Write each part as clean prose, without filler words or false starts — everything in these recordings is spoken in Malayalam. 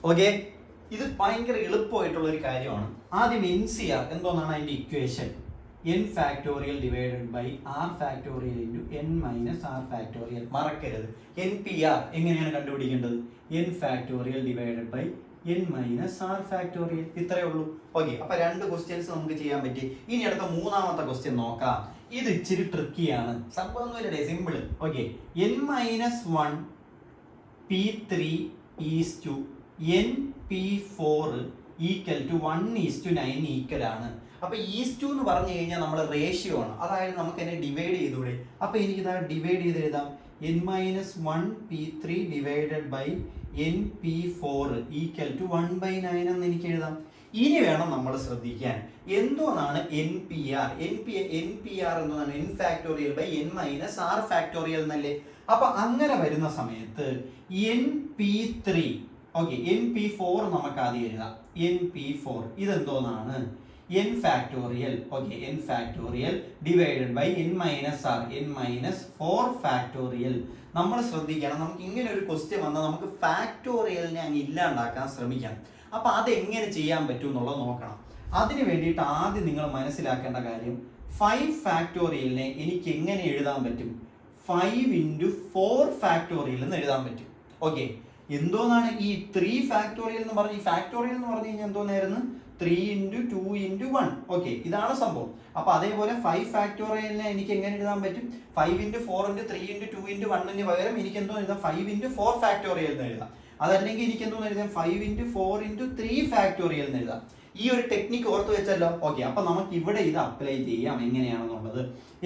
ഓക്കെ, ഇത് ഭയങ്കര എളുപ്പമായിട്ടുള്ള ഒരു കാര്യമാണ്. ആദ്യം NCR എന്തോന്നാണ് അതിന്റെ equation? n factorial divided by r factorial into n minus r factorial. മറക്കരുത്, NPR എങ്ങനെയാണ് കണ്ടുപിടിക്കേണ്ടത്? n factorial divided by n minus r factorial. ഇത്രയേ ഉള്ളൂ. ഓക്കെ, അപ്പൊ 2 ക്വസ്റ്റ്യൻസ് നമുക്ക് ചെയ്യാൻ പറ്റി. ഇനി അടുത്ത മൂന്നാമത്തെ ക്വസ്റ്റ്യൻ നോക്കാം. ഇത് ഇച്ചിരി ട്രിക്കിയാണ്, സംഭവം ഒന്നുമില്ലേ, simple. Okay, n minus 1 P3 is to NP4 equal to 1:9 equal ആണ്. അപ്പൊ ഈസ് ടു എന്ന് പറഞ്ഞു കഴിഞ്ഞാൽ നമ്മൾ റേഷ്യോ ആണ്, അതായത് നമുക്ക് എന്നെ ഡിവൈഡ് ചെയ്തൂടെ. അപ്പൊ എനിക്ക് ഇതാ ഡിവൈഡ് ചെയ്ത് എഴുതാം. n minus 1 P3 divided by NP4 equal to 1/9 എന്ന് എനിക്ക് എഴുതാം. ഇനി വേണം നമ്മൾ ശ്രദ്ധിക്കാൻ എന്തോന്നാണ് NPR. NPR എന്നതാണ് n factorial by n minus r factorial എന്നല്ലേ. അപ്പൊ അങ്ങനെ വരുന്ന സമയത്ത് NP3, ഓക്കെ, NP4 നമുക്ക് ആദ്യം എഴുതാം. NP4 ഇതെന്തോന്നാണ്? n factorial, okay, n factorial divided by n minus r, n minus 4 factorial. നമ്മൾ ശ്രദ്ധിക്കണം, നമുക്ക് ഇങ്ങനെ ഒരു ക്വസ്റ്റ്യൻ വന്നാൽ നമുക്ക് ഫാക്ടോറിയലിനെ അങ്ങ് ഇല്ലാണ്ടാക്കാൻ ശ്രമിക്കാം. അപ്പൊ അതെങ്ങനെ ചെയ്യാൻ പറ്റും എന്നുള്ളത് നോക്കണം. അതിന് വേണ്ടിയിട്ട് ആദ്യം നിങ്ങൾ മനസ്സിലാക്കേണ്ട കാര്യം, 5 ഫാക്ടോറിയലിനെ എനിക്ക് എങ്ങനെ എഴുതാൻ പറ്റും? 5 ഇൻറ്റു 4 ഫാക്ടോറിയൽ എന്ന് എഴുതാൻ പറ്റും. ഓക്കെ, എന്തോന്നാണ് ഈ 3 ഫാക്ടോറിയൽ എന്ന് പറഞ്ഞ, ഈ ഫാക്ടോറിയൽ എന്ന് പറഞ്ഞു കഴിഞ്ഞാൽ എന്തോന്നായിരുന്നു? 3 ഇൻറ്റു 2 ഇൻറ്റു 1. ഓക്കെ, ഇതാണ് സംഭവം. അപ്പൊ അതേപോലെ 5 ഫാക്ടോറിയലിനെ എനിക്ക് എങ്ങനെ എഴുതാൻ പറ്റും? 5 ഇൻറ്റു 4 ഇൻറ്റു 3 ഇൻറ്റു 2 ഇൻറ്റു 1 പകരം എനിക്ക് എന്തോ എഴുതാം? 5 ഇൻറ്റു 4 ഫാക്ടോറിയൽ എന്ന് എഴുതാം. അതല്ലെങ്കിൽ എനിക്ക് എന്തോന്ന് എഴുതാം? 5 ഇൻറ്റു 4 ഇൻറ്റു 3 ഫാക്ടോറിയൽ എന്ന് എഴുതാം. ഈ ഒരു ടെക്നിക്ക് ഓർത്ത് വെച്ചല്ലോ. ഓക്കെ, അപ്പൊ നമുക്ക് ഇവിടെ ഇത് അപ്ലൈ ചെയ്യാം. എങ്ങനെയാണെന്നുള്ളത്,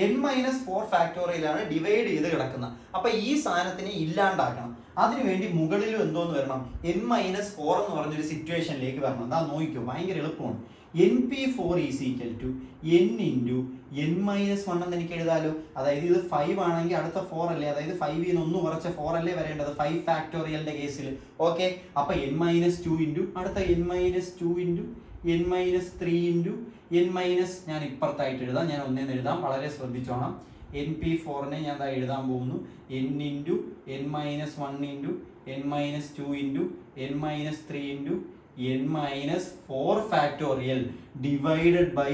n മൈനസ് 4 ഫാക്ടോറിയലാണ് ഡിവൈഡ് ചെയ്ത് കിടക്കുന്നത്. അപ്പൊ ഈ സാധനത്തിനെ ഇല്ലാണ്ടാക്കണം. അതിനുവേണ്ടി മുകളിലും എന്തോന്ന് വരണം? n മൈനസ് 4 എന്ന് പറഞ്ഞൊരു സിറ്റുവേഷനിലേക്ക് വരണം. അതാ നോക്കിക്കോ, ഭയങ്കര എളുപ്പമാണ്. NP4 is equal to n into n minus 1 എന്ന് എനിക്ക് എഴുതാലോ. അതായത് ഇത് 5 ആണെങ്കിൽ അടുത്ത 4 അല്ലേ, അതായത് 5 ൽ നിന്ന് കുറച്ച് 4 അല്ലേ വരേണ്ടത് 5 ഫാക്ടോറിയലിന്റെ കേസിൽ. ഓക്കെ, അപ്പൊ n മൈനസ് 2 ഇൻറ്റു അടുത്ത n minus 2 into n minus 3 into n minus, ഞാൻ ഇപ്പുറത്തായിട്ട് എഴുതാം, ഞാൻ ഒന്നേന്ന് എഴുതാം, വളരെ ശ്രദ്ധിച്ചോണം. NP4നെ ഞാൻ എഴുതാൻ പോകുന്നു. n into n minus 1 into n minus 2 into n minus 3 into n minus 4 factorial divided by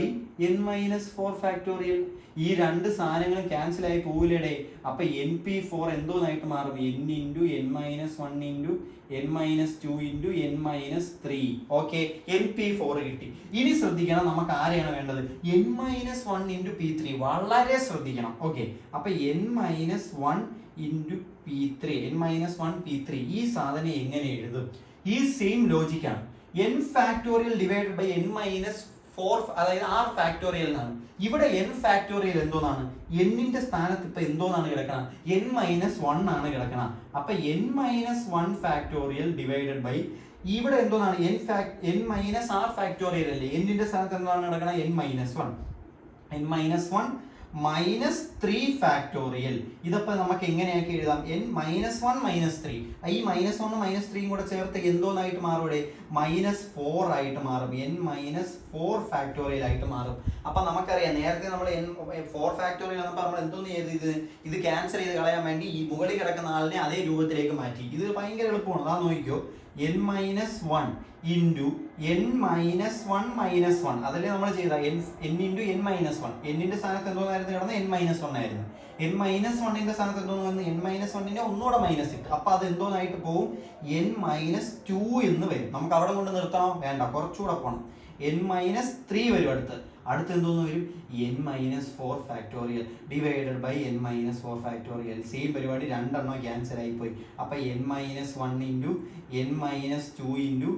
n minus 4 factorial. ഈ രണ്ട് സാധനങ്ങളും ക്യാൻസൽ ആയി പോവില്ലേ. അപ്പൊ NP4 എന്തോന്നായിട്ട് മാറും? n into n minus 1 into n minus 2 into n minus 3. Okay, NP4 കിട്ടി. ഇനി ശ്രദ്ധിക്കണം, നമുക്ക് ആരെയാണ് വേണ്ടത്? n minus 1 into P3. വളരെ ശ്രദ്ധിക്കണം. ഓക്കെ, അപ്പൊ n minus 1 into P3, n minus 1 P3. ഈ സാധനം എങ്ങനെ എഴുതും? ഈ സെയിം ലോജിക്കാണ്. n factorial divide by n minus 4, അതായത് r ഫാക്ടോറിയൽ എന്നാണ്. ഇവിടെ n ഫാക്ടോറിയൽ എന്തോന്നാണ്? n-ന്റെ സ്ഥാനത്ത് ഇപ്പൊ എന്തോന്നാണ് കിടക്കണം? n മൈനസ് 1 ആണ് കിടക്കണം. അപ്പൊ n minus 1 factorial divided by, ഇവിടെ എന്തോന്നാണ്? n മൈനസ് r ഫാക്ടോറിയൽ അല്ലേ, n-ന്റെ സ്ഥാനത്ത് എന്താണ് കിടക്കണം? n minus 1, n minus 1 minus 3 factorial. ഇതപ്പോ നമുക്ക് എങ്ങനെയാക്കി എഴുതാം? n minus 1 minus 3. ഈ മൈനസ് 1 മൈനസ് 3 കൂടെ ചേർത്ത് എന്തോന്നായിട്ട് മാറും? ഇവിടെ മൈനസ് 4 ആയിട്ട് മാറും. n മൈനസ് 4 ഫാക്ടോറിയൽ ആയിട്ട് മാറും. അപ്പൊ നമുക്കറിയാം, നേരത്തെ നമ്മൾ 4 ഫാക്ടോറിയൽ വന്നപ്പോൾ നമ്മൾ എന്തോന്ന് ചെയ്ത് ഇത് ക്യാൻസൽ ചെയ്ത് കളയാൻ വേണ്ടി ഈ മുകളിൽ കിടക്കുന്ന ആളിനെ അതേ രൂപത്തിലേക്ക് മാറ്റി. ഇത് ഭയങ്കര എളുപ്പമാണ്. അതാ നോക്കിക്കോ, n minus 1 into n minus 1 minus 1. അതല്ലേ നമ്മൾ ചെയ്ത n ഇൻറ്റു n മൈനസ് 1. n-ന്റെ സ്ഥാനത്ത് എന്തോന്നായിരുന്നു കിടന്നത്? n മൈനസ് 1 ആയിരുന്നു. n മൈനസ് 1-ന്റെ സ്ഥാനത്ത് എന്തോന്ന് വന്നു? n മൈനസ് 1-നെ ഒന്നുകൂടെ മൈനസ് ഇട്ട്. അപ്പൊ അത് എന്തോന്നായിട്ട് പോകും? n മൈനസ് 2 എന്ന് വരും. നമുക്ക് അവിടെ കൊണ്ട് നിർത്തണോ? വേണ്ട, കുറച്ചുകൂടെ പോകണം. n മൈനസ് 3 വരും. അടുത്ത് എന്തോന്ന് വരും? n minus 4 factorial divided by n minus 4 factorial. Same പരിപാടി, രണ്ടെണ്ണം ക്യാൻസൽ ആയി പോയി. അപ്പൊ n minus 1 into n minus 2 into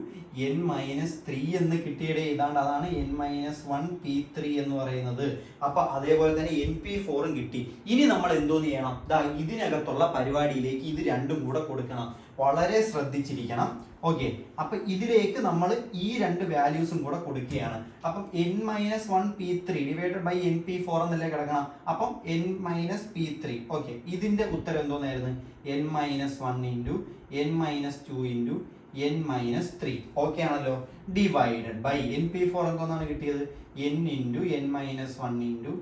n minus 3 എന്ന് കിട്ടിയടേ. ഇതാണ്ട് അതാണ് n മൈനസ് 1 P3 എന്ന് പറയുന്നത്. അപ്പൊ അതേപോലെ തന്നെ NP4 കിട്ടി. ഇനി നമ്മൾ എന്തോന്ന് ചെയ്യണം? ഇതിനകത്തുള്ള പരിപാടിയിലേക്ക് ഇത് രണ്ടും കൂടെ കൊടുക്കണം. വളരെ ശ്രദ്ധിച്ചിരിക്കണം. ഓക്കെ, അപ്പൊ ഇതിലേക്ക് നമ്മൾ ഈ രണ്ട് വാല്യൂസും കൂടെ കൊടുക്കുകയാണ്. അപ്പം n minus 1 P3 divided by NP4 എന്നല്ലേ കിടക്കണം. അപ്പം n മൈനസ് P3. ഓക്കെ, ഇതിന്റെ ഉത്തരം എന്തോന്നായിരുന്നു? n minus 1 into n minus 2 into n minus 3. Okay ആണല്ലോ. ഡിവൈഡഡ് ബൈ NP4 എന്തോന്നാണ് കിട്ടിയത്? n into n minus 1 into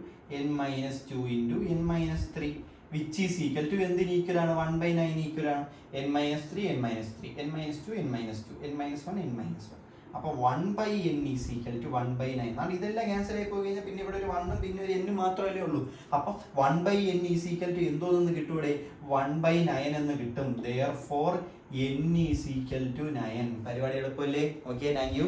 n minus 2 into n minus 3. Which is equal to എന്തിന് ഈക്വൽ ആണ്? 1/9 ഈക്വൽ ആണ്. n-3 n-3 n-2 n-2 n-1 n-1. അപ്പോൾ 1/n ഈസ് ഈക്വൽ ടു 1/9 എന്നാണ്. ഇതെല്ലാം ക്യാൻസൽ ആയി പോയി കഴിഞ്ഞാൽ പിന്നെ ഇവിടെ ഒരു 1 പിന്നെ ഒരു n മാത്രമല്ലേ ഉള്ളൂ. അപ്പോൾ 1/n ഈസ് ഈക്വൽ ടു എന്തോന്ന് കിട്ടൂടെ? 1/9 എന്ന് കിട്ടും. therefore n is equal to 9. പരിപാടി എളുപ്പമല്ലേ? Okay, thank U.